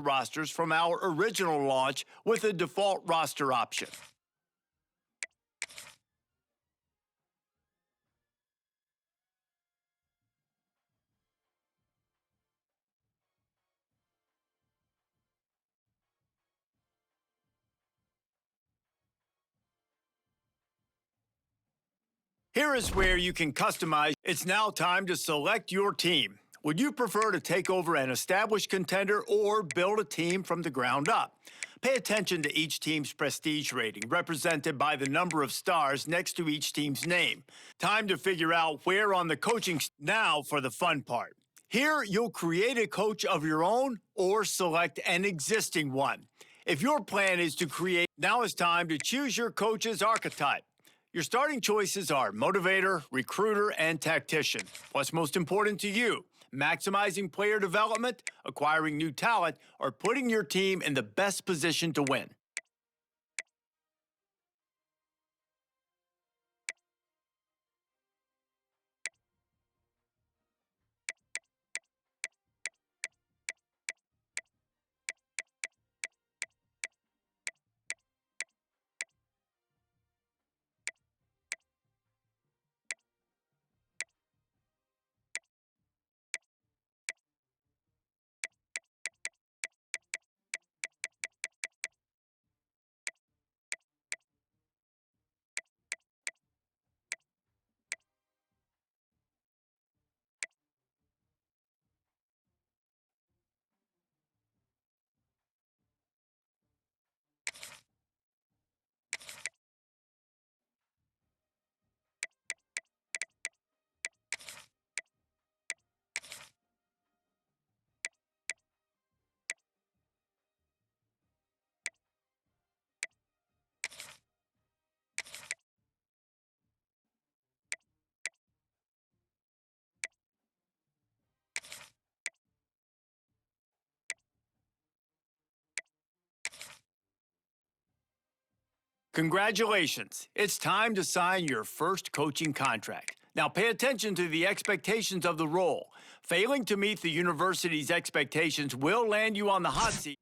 rosters from our original launch with a default roster option. Here is where you can customize. It's now time to select your team. Would you prefer to take over an established contender or build a team from the ground up? Pay attention to each team's prestige rating, represented by the number of stars next to each team's name. Time to figure out where on the coaching. Now for the fun part. Here, you'll create a coach of your own or select an existing one. If your plan is to create, now is time to choose your coach's archetype. Your starting choices are motivator, recruiter, and tactician. What's most important to you? Maximizing player development, acquiring new talent, or putting your team in the best position to win? Congratulations. It's time to sign your first coaching contract. Now pay attention to the expectations of the role. Failing to meet the university's expectations will land you on the hot seat.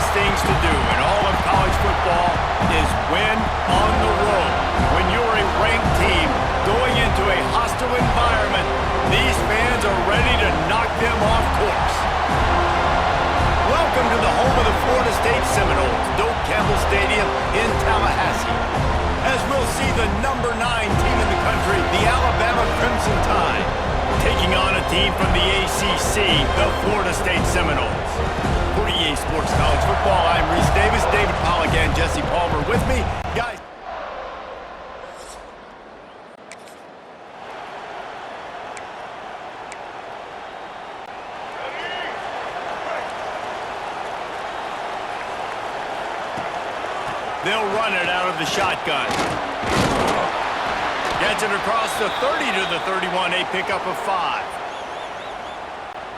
hardest things to do in all of college football is win on the road. When you're a ranked team going into a hostile environment, these fans are ready to knock them off course. Welcome to the home of the Florida State Seminoles, Doak Campbell Stadium in Tallahassee, as we'll see the number 9 team in the country, the Alabama Crimson Tide, taking on a team from the ACC, the Florida State Seminoles. For EA Sports College Football, I'm Reese Davis, David Pollack, and Jesse Palmer with me. Guys. They'll run it out of the shotgun. Gets it across the 30 to the 31, a pickup of 5.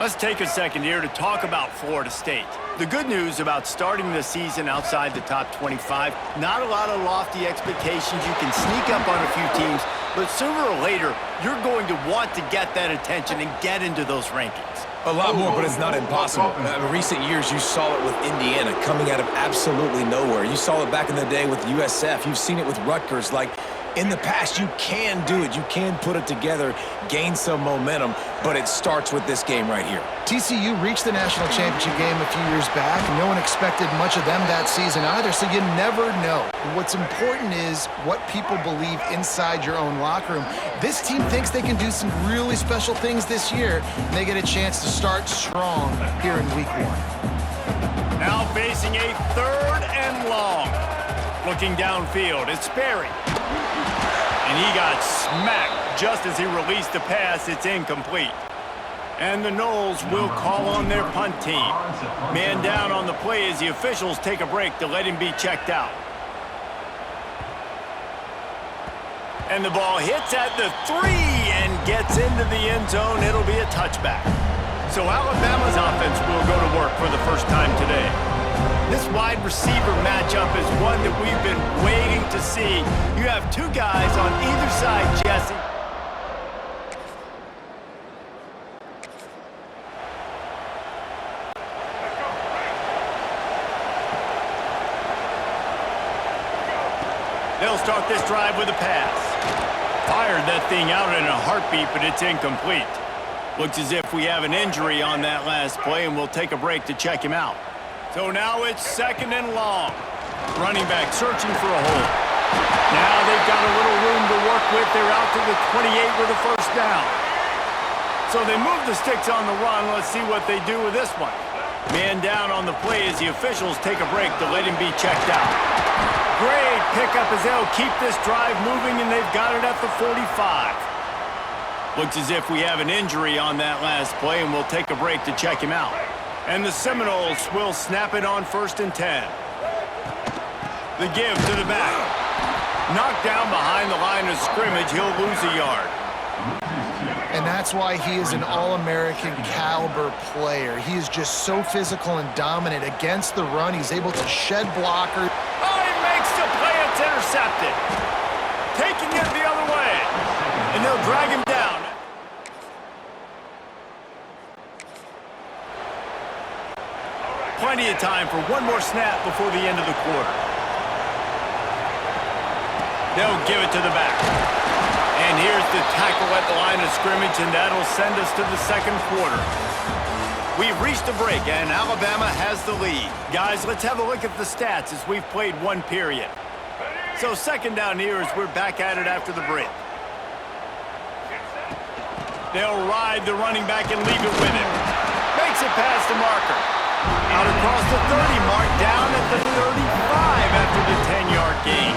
Let's take a second here to talk about Florida State. The good news about starting the season outside the top 25, not a lot of lofty expectations. You can sneak up on a few teams, but sooner or later, you're going to want to get that attention and get into those rankings. A lot more, but it's not impossible. In recent years, you saw it with Indiana coming out of absolutely nowhere. You saw it back in the day with USF. You've seen it with Rutgers. Like, in the past, you can do it. You can put it together, gain some momentum, but it starts with this game right here. TCU reached the national championship game a few years back. No one expected much of them that season either, so you never know. What's important is what people believe inside your own locker room. This team thinks they can do some really special things this year, and they get a chance to start strong here in week 1. Now facing a 3rd and long. Looking downfield, it's Sperry. And he got smacked just as he released the pass. It's incomplete. And the Noles will call on their punt team. Man down on the play as the officials take a break to let him be checked out. And the ball hits at the 3 and gets into the end zone. It'll be a touchback. So Alabama's offense will go to work for the first time today. This wide receiver matchup is one that we've been waiting to see. You have 2 guys on either side, Jesse. They'll start this drive with a pass. Fired that thing out in a heartbeat, but it's incomplete. Looks as if we have an injury on that last play, and we'll take a break to check him out. So now it's 2nd and long. Running back searching for a hole. Now they've got a little room to work with. They're out to the 28 with a 1st down. So they move the sticks on the run. Let's see what they do with this one. Man down on the play as the officials take a break to let him be checked out. Great pickup as they'll keep this drive moving, and they've got it at the 45. Looks as if we have an injury on that last play, and we'll take a break to check him out. And the Seminoles will snap it on 1st and 10. The give to the back. Knocked down behind the line of scrimmage. He'll lose a yard. And that's why he is an All-American caliber player. He is just so physical and dominant against the run. He's able to shed blockers. Oh, he makes the play. It's intercepted. Taking it the other way. And they'll drag him down. Plenty of time for one more snap before the end of the quarter. They'll give it to the back. And here's the tackle at the line of scrimmage, and that'll send us to the 2nd quarter. We've reached a break, and Alabama has the lead. Guys, let's have a look at the stats as we've played 1 period. So 2nd down here as we're back at it after the break. They'll ride the running back and leave it with him. Makes it past the marker. Out across the 30 mark, down at the 35 after the 10-yard gain.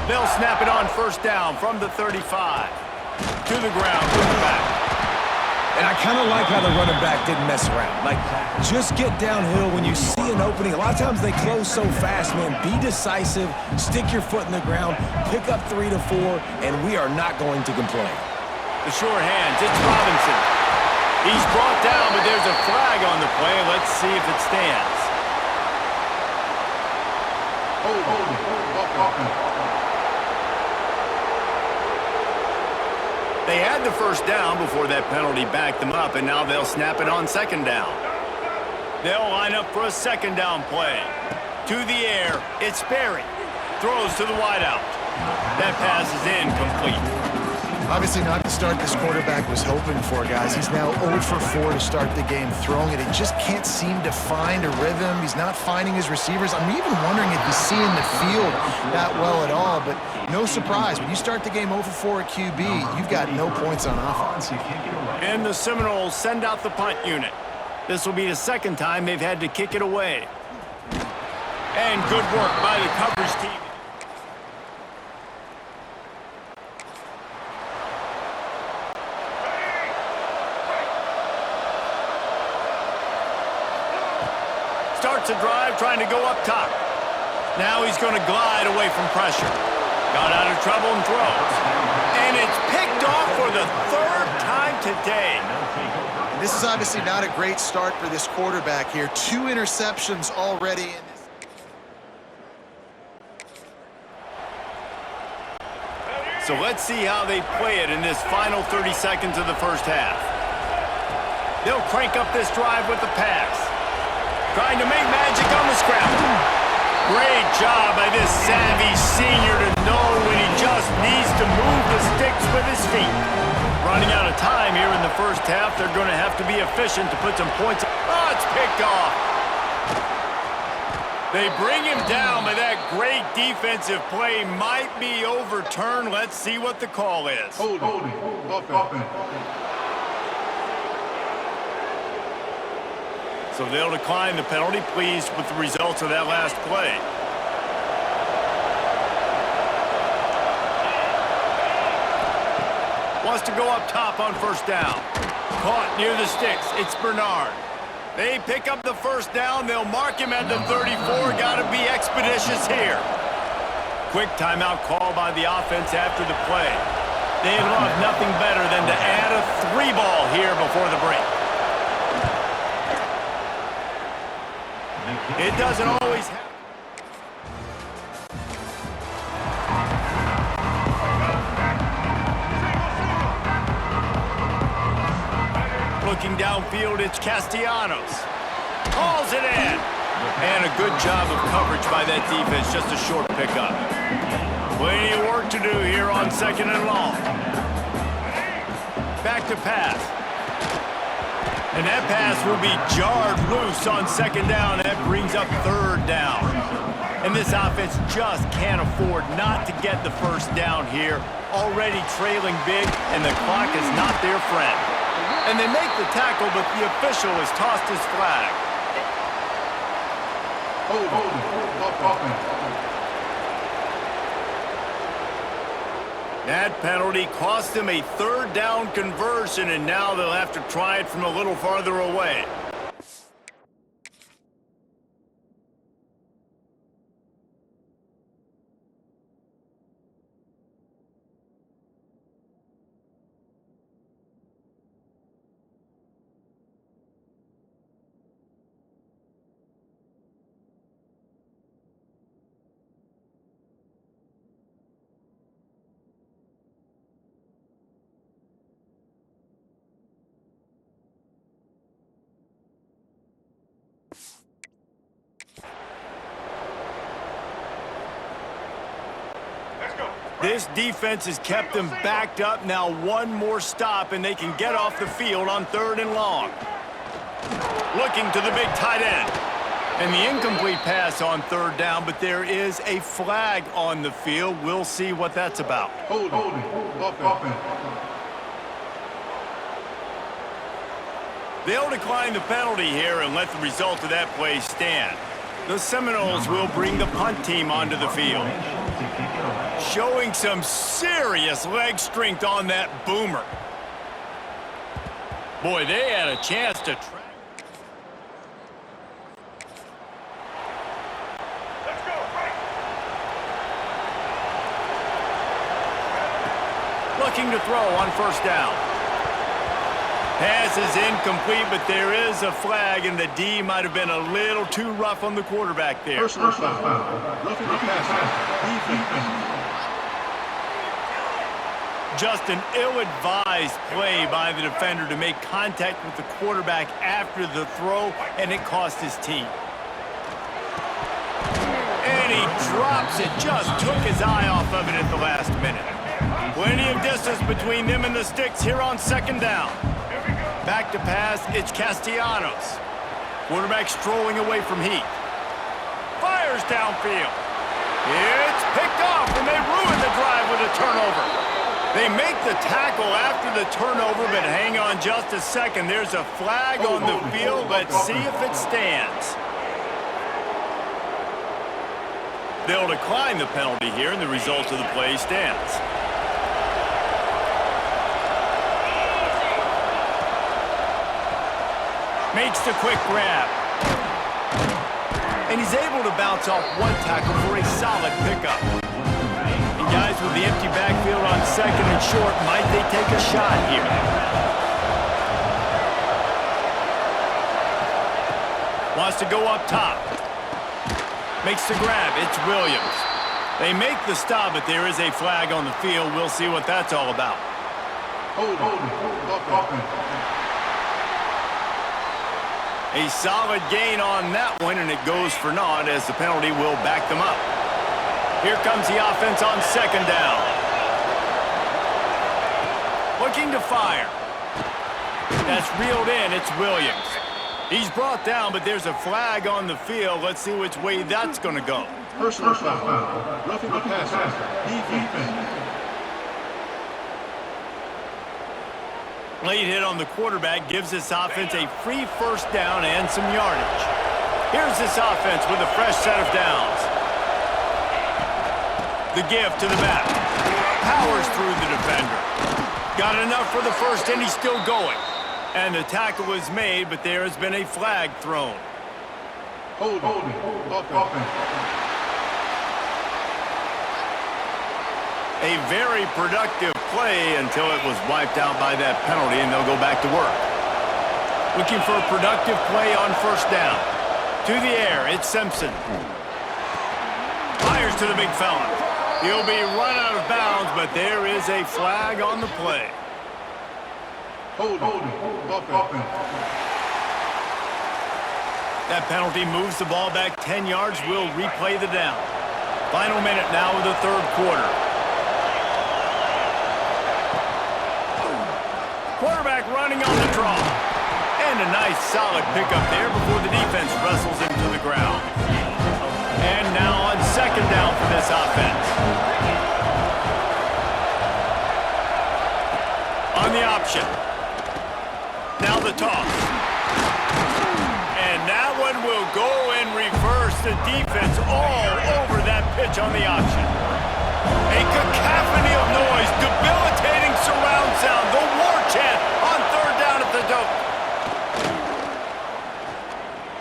They'll snap it on 1st down from the 35. To the ground with the back. And I kind of like how the running back didn't mess around. Like, just get downhill when you see an opening. A lot of times they close so fast, man. Be decisive, stick your foot in the ground, pick up 3 to 4, and we are not going to complain. The short hands, it's Robinson. He's brought down, but there's a flag on the play. Let's see if it stands. They had the 1st down before that penalty backed them up, and now they'll snap it on 2nd down. They'll line up for a second down play. To the air, it's Sperry. Throws to the wideout. That pass is incomplete. Obviously not the start this quarterback was hoping for, guys. He's now 0 for 4 to start the game throwing it. He just can't seem to find a rhythm. He's not finding his receivers. I'm even wondering if he's seeing the field that well at all, but no surprise. When you start the game 0 for 4 at QB, you've got no points on offense. And the Seminoles send out the punt unit. This will be the second time they've had to kick it away. And good work by the coverage team. Starts a drive trying to go up top. Now he's going to glide away from pressure. Got out of trouble and throws. And it's picked off for the third time today. This is obviously not a great start for this quarterback here. 2 interceptions already in this. So let's see how they play it in this final 30 seconds of the first half. They'll crank up this drive with the pass. Trying to make magic on the scramble. Great job by this savvy senior to know when he just needs to move the sticks with his feet. Running out of time here in the first half. They're going to have to be efficient to put some points. Oh, it's picked off. They bring him down, but that great defensive play might be overturned. Let's see what the call is. Holding. Offense. So they'll decline the penalty, pleased with the results of that last play. Wants to go up top on first down. Caught near the sticks. It's Bernard. They pick up the first down. They'll mark him at the 34. Got to be expeditious here. Quick timeout call by the offense after the play. They'd love nothing better than to add a 3-ball here before the break. It doesn't always happen. Looking downfield, it's Castellanos. Calls it in. And a good job of coverage by that defense, just a short pickup. Plenty of work to do here on second and long. Back to pass. And that pass will be jarred loose on second down. That brings up third down. And this offense just can't afford not to get the first down here. Already trailing big, and the clock is not their friend. And they make the tackle, but the official has tossed his flag. That penalty cost them a third down conversion, and now they'll have to try it from a little farther away. This defense has kept them backed up. Now one more stop, and they can get off the field on third and long. Looking to the big tight end. And the incomplete pass on third down, but there is a flag on the field. We'll see what that's about. Holding. They'll decline the penalty here and let the result of that play stand. The Seminoles will bring the punt team onto the field. Showing some serious leg strength on that boomer. Boy, they had a chance to track. Looking to throw on first down. Pass is incomplete, but there is a flag, and the D might have been a little too rough on the quarterback there. Personal foul. Roughing the passer. Just an ill-advised play by the defender to make contact with the quarterback after the throw, and it cost his team. And he drops it, just took his eye off of it at the last minute. Plenty of distance between them and the sticks here on second down. Back to pass, it's Castellanos. Quarterback strolling away from Heat. Fires downfield. It's picked off, and they ruin the drive with a turnover. They make the tackle after the turnover, but hang on just a second. There's a flag on the field. Let's see if it stands. They'll decline the penalty here, and the result of the play stands. Makes the quick grab. And he's able to bounce off one tackle for a solid pickup. And guys, with the empty backfield on second and short, might they take a shot here? Wants to go up top. Makes the grab. It's Williams. They make the stop, but there is a flag on the field. We'll see what that's all about. A solid gain on that one, and it goes for naught as the penalty will back them up. Here comes the offense on second down. Looking to fire. That's reeled in. It's Williams. He's brought down, but there's a flag on the field. Let's see which way that's going to go. Personal foul. Roughing the passer. Defense. Late hit on the quarterback gives this offense a free first down and some yardage. Here's this offense with a fresh set of downs. The give to the back. Powers through the defender. Got enough for the first, and he's still going. And the tackle is made, but there has been a flag thrown. Holding. A very productive play until it was wiped out by that penalty, and they'll go back to work. Looking for a productive play on first down. To the air, it's Simpson. Fires to the big fella. He'll be run out of bounds, but there is a flag on the play. Holding. That penalty moves the ball back 10 yards. We'll replay the down. Final minute now of the third quarter. Quarterback running on the draw. And a nice solid pickup there before the defense wrestles him to the ground. And now on second down for this offense. On the option. Now the toss. And that one will go and reverse the defense all over that pitch on the option. A cacophony of noise, debilitating surround sound, the war chant on third down at the dope.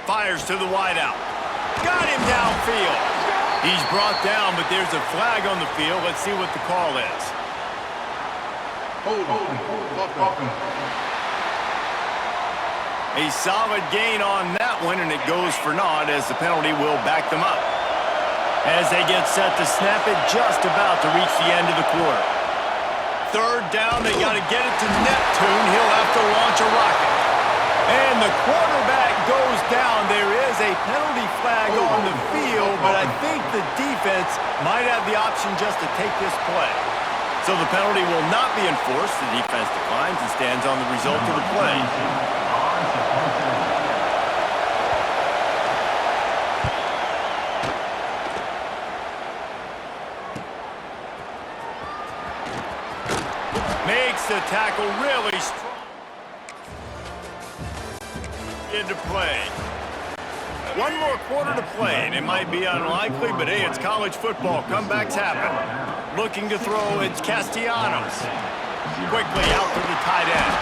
Fires to the wideout. Got him downfield. He's brought down, but there's a flag on the field. Let's see what the call is. A solid gain on that one, and it goes for naught as the penalty will back them up. As they get set to snap it, just about to reach the end of the quarter. Third down, they got to get it to Neptune. He'll have to launch a rocket. And the quarterback goes down. There is a penalty flag on the field, but I think the defense might have the option just to take this play. So the penalty will not be enforced. The defense declines and stands on the result of the play. Makes the tackle really strong. Into play. One more quarter to play, and it might be unlikely, but hey, it's college football. Comebacks happen. Looking to throw, it's Castellanos. Quickly out to the tight end.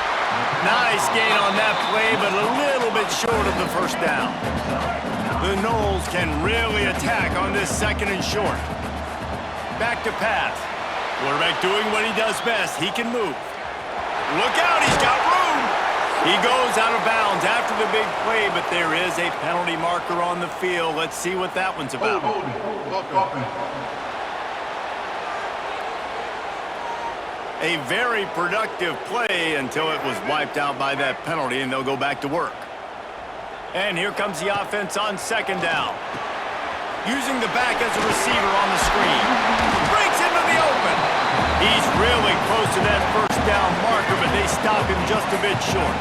Nice gain on that play, but a little bit short of the first down. The Noles can really attack on this second and short. Back to pass. Quarterback doing what he does best. He can move. Look out, he's got room. He goes out of bounds after the big play, but there is a penalty marker on the field. Let's see what that one's about. A very productive play until it was wiped out by that penalty, and they'll go back to work. And here comes the offense on second down. Using the back as a receiver on the screen. Breaks into the open. He's really close to that first down marker, but they stop him just a bit short.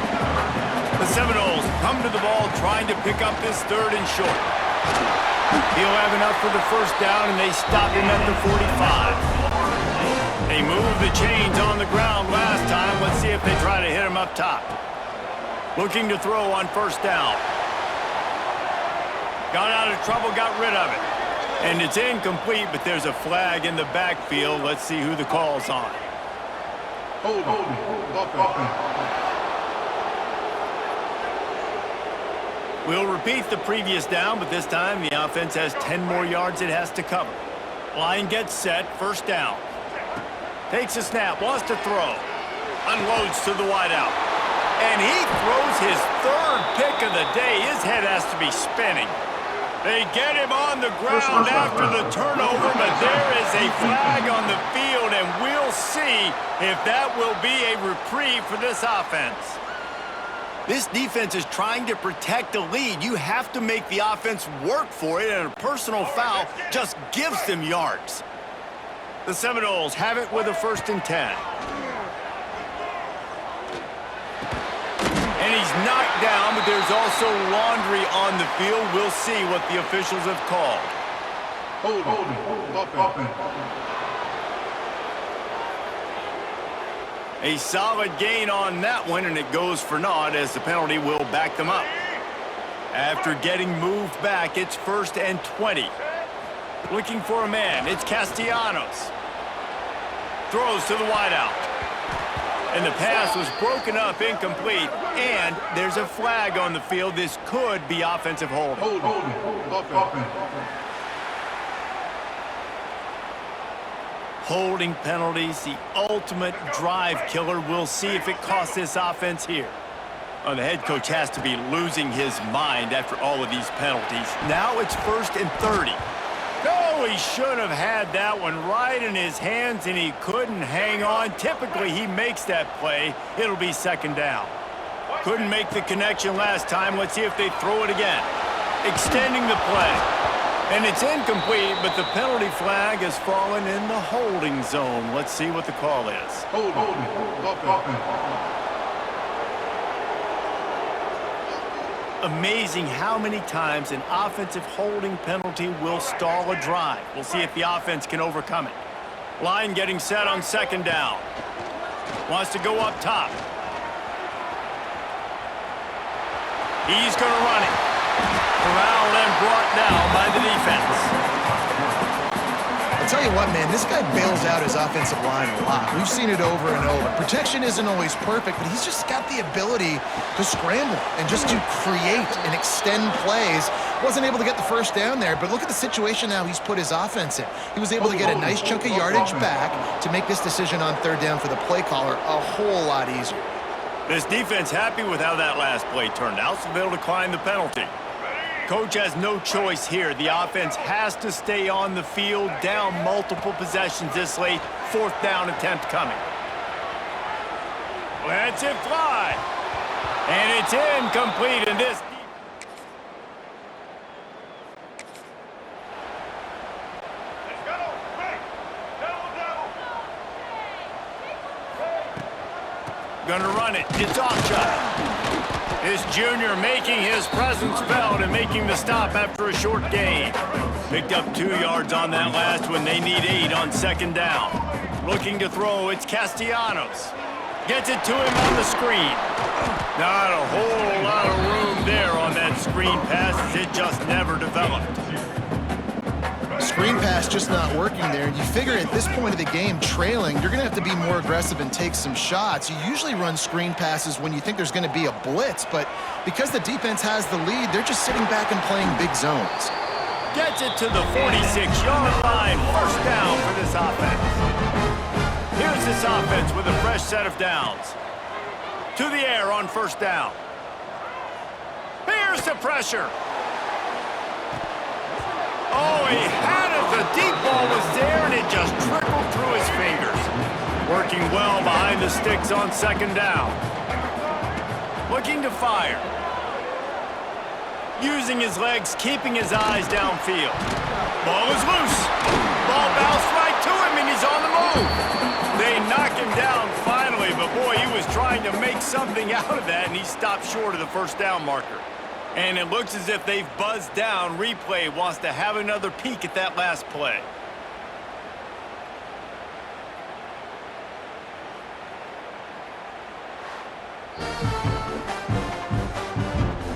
The Seminoles come to the ball trying to pick up this third and short. He'll have enough for the first down, and they stop him at the 45. They moved the chains on the ground last time. Let's see if they try to hit him up top. Looking to throw on first down. Got out of trouble, got rid of it. And it's incomplete, but there's a flag in the backfield. Let's see who the call's on. Hold. We'll repeat the previous down, but this time the offense has 10 more yards it has to cover. Line gets set, first down. Takes a snap, wants to throw. Unloads to the wideout. And he throws his third pick of the day. His head has to be spinning. They get him on the ground after the turnover, but there is a flag on the field, and we'll see if that will be a reprieve for this offense. This defense is trying to protect the lead. You have to make the offense work for it, and a personal foul just gives them yards. The Seminoles have it with a 1st and 10. And he's knocked down, but there's also laundry on the field. We'll see what the officials have called. Hold. A solid gain on that one, and it goes for naught as the penalty will back them up. After getting moved back, it's 1st and 20. Looking for a man, it's Castellanos. Throws to the wideout. And the pass was broken up, incomplete, and there's a flag on the field. This could be offensive holding. Holding penalties, the ultimate drive killer. We'll see if it costs this offense here. Oh, the head coach has to be losing his mind after all of these penalties. Now it's 1st and 30. No, he should have had that one right in his hands, and he couldn't hang on. Typically, he makes that play. It'll be 2nd down. Couldn't make the connection last time. Let's see if they throw it again. Extending the play. And it's incomplete, but the penalty flag has fallen in the holding zone. Let's see what the call is. Amazing how many times an offensive holding penalty will stall a drive. We'll see if the offense can overcome it. Line getting set on 2nd down. Wants to go up top. He's going to run it. Corralled and brought down by the defense. I'll tell you what, man, this guy bails out his offensive line a lot. We've seen it over and over. Protection isn't always perfect, but he's just got the ability to scramble and just to create and extend plays. Wasn't able to get the first down there, but look at the situation now he's put his offense in. He was able to get a nice chunk of yardage back to make this decision on 3rd down for the play caller a whole lot easier. This defense happy with how that last play turned out, so they'll decline the penalty. Coach has no choice here. The offense has to stay on the field, down multiple possessions this late. 4th down attempt coming. Lets it fly. And it's incomplete in this. Gonna run it. It's off shot. This junior making his presence felt and making the stop after a short gain. Picked up 2 yards on that last one. They need 8 on 2nd down. Looking to throw, it's Castellanos. Gets it to him on the screen. Not a whole lot of room there on that screen pass as it just never developed. Screen pass just not working there. You figure at this point of the game, trailing, you're going to have to be more aggressive and take some shots. You usually run screen passes when you think there's going to be a blitz, but because the defense has the lead, they're just sitting back and playing big zones. Gets it to the 46-yard line. 1st down for this offense. Here's this offense with a fresh set of downs. To the air on 1st down. Here's the pressure. Oh, he had it. The deep ball was there, and it just trickled through his fingers. Working well behind the sticks on second down. Looking to fire. Using his legs, keeping his eyes downfield. Ball is loose. Ball bounced right to him, and he's on the move. They knock him down finally, but boy, he was trying to make something out of that, and he stopped short of the first down marker. And it looks as if they've buzzed down. Replay wants to have another peek at that last play.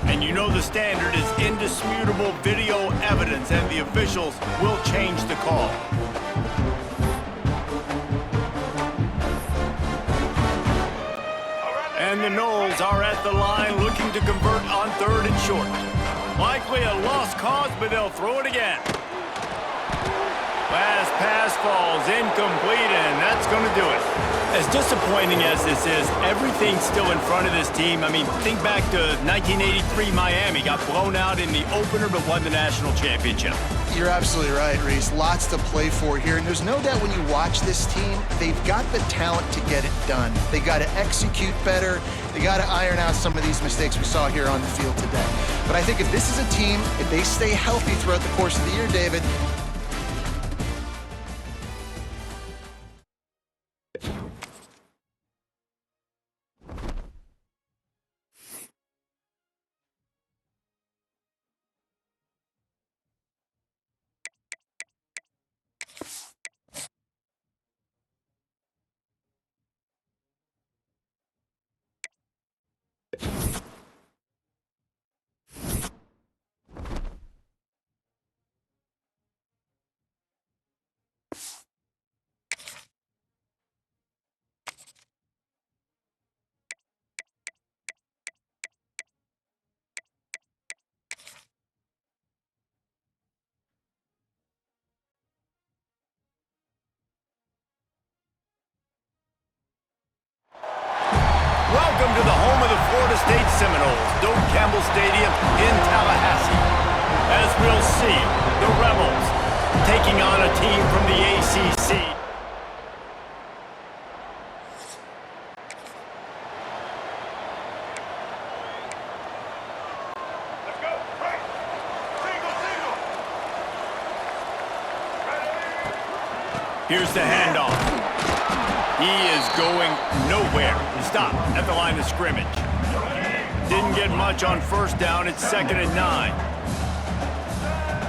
And you know the standard is indisputable video evidence, and the officials will change the call. And the Knowles are at the line looking to convert on third and short. Likely a lost cause, but they'll throw it again. Last pass falls incomplete, and that's going to do it. As disappointing as this is, everything's still in front of this team. I mean, think back to 1983 Miami. Got blown out in the opener, but won the national championship. You're absolutely right, Reese. Lots to play for here. And there's no doubt when you watch this team, they've got the talent to get it done. They got to execute better. They got to iron out some of these mistakes we saw here on the field today. But I think if this is a team, if they stay healthy throughout the course of the year, David, Welcome to the home of the Florida State Seminoles, Doak Campbell Stadium in Tallahassee. As we'll see, the Rebels taking on a team from the ACC. Let's go. Right. Single, single. Ready. Here's the handoff. He is going nowhere. Stop at the line of scrimmage. Didn't get much on first down. It's 2nd and 9.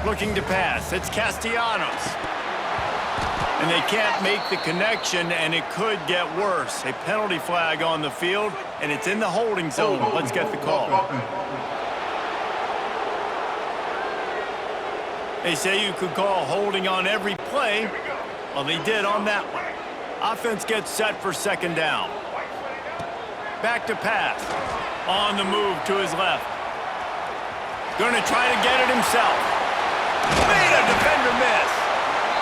Looking to pass. It's Castellanos. And they can't make the connection, and it could get worse. A penalty flag on the field, and it's in the holding zone. Let's get the call. They say you could call holding on every play. Well, they did on that one. Offense gets set for 2nd down. Back to pass. On the move to his left. Gonna try to get it himself. Made a defender miss.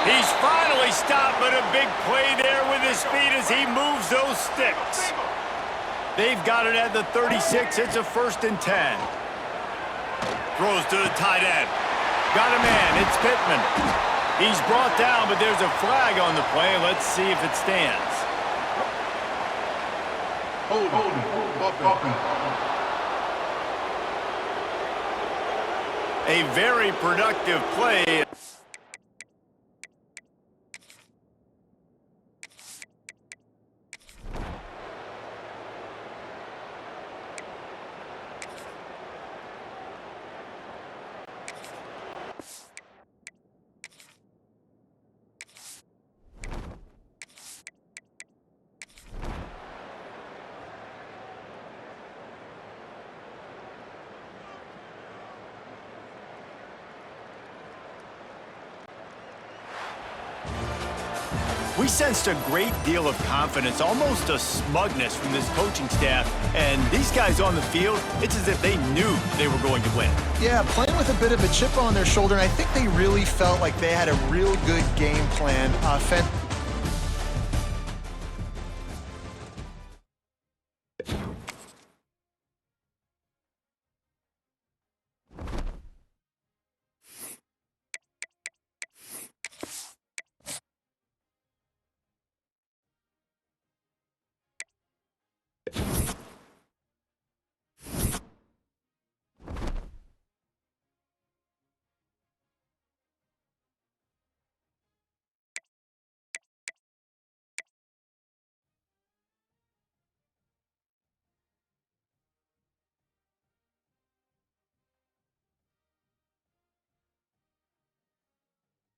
He's finally stopped, but a big play there with his feet as he moves those sticks. They've got it at the 36. It's a 1st and 10. Throws to the tight end. Got a man. It's Pittman. He's brought down, but there's a flag on the play. Let's see if it stands. Hold. A very productive play. We sensed a great deal of confidence, almost a smugness from this coaching staff. And these guys on the field, it's as if they knew they were going to win. yeah, playing with a bit of a chip on their shoulder, and I think they really felt like they had a real good game plan offensively.